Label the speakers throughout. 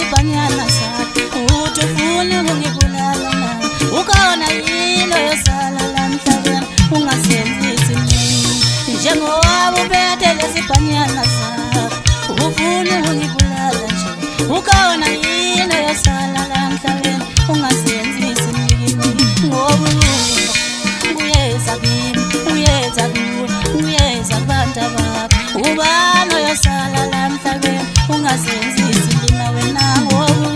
Speaker 1: lezibhanyana zakho utufuna ungibulala na ukhona yini oyosala la emhlabeni ungasenzisi mina njengoba uphethe lezibhanyana zakho ufuna ungibulala nje ukhona yini oyosala la emhlabeni ungasenzisi mina ngoba uyeza kimi uyeza kuwe uyeza kubantu bakho ubani oyosala la emhlabeni ungasenzisi mina wena ngoba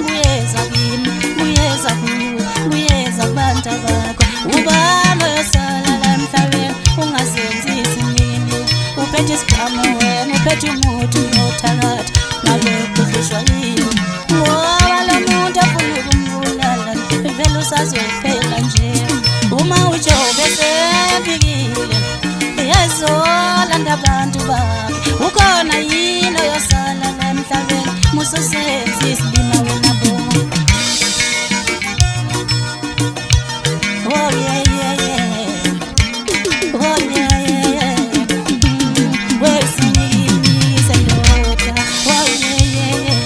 Speaker 1: uyeza kimi uyeza kuwe uyeza kubantu bakho ubani oyosala la emhlabeni ungasenzisi mina uphethe isibhamu wena uphethe umuthi nothakatha ngalokho uhlishwa yini ngoba lo muntu afuna ukumbulala vele usazoyiphela nje uma ujobe sefikile yazolanda abantu bakhe ukhona yini oyosala la emhlabeni musosenzisi mina wena bona oh yeah yeah yeah oh yeah yeah yeah wesinisa ndoda oh yeah yeah yeah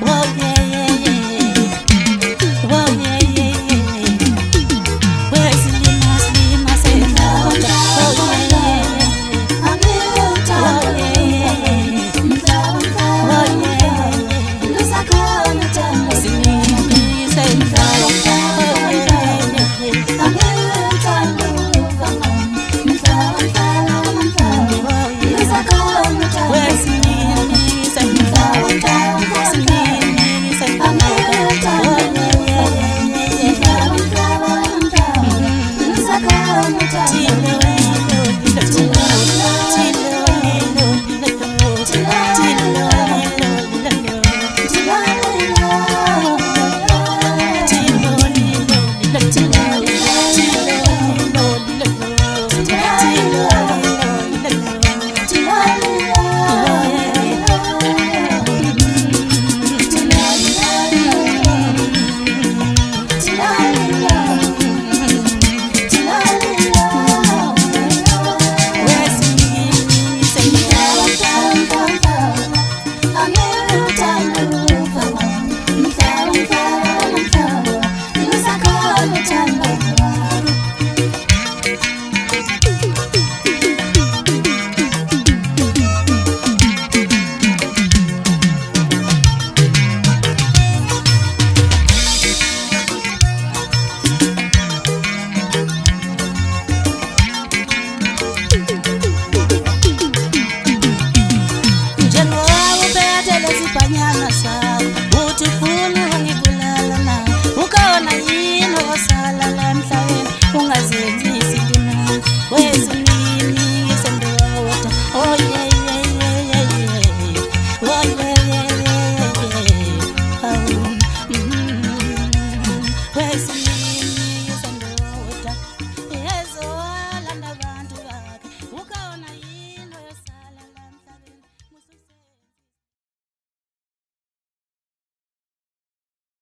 Speaker 1: oh yeah yeah yeah oh yeah yeah yeah wesinima slima sendoda oh yeah yeah yeah oh yeah yeah yeah oh yeah lusakona tamo sinisa sendoda oh yeah lezibhanyana zakho uthi ufuna ungibulala na ukhona yini oyosala la emhlabeni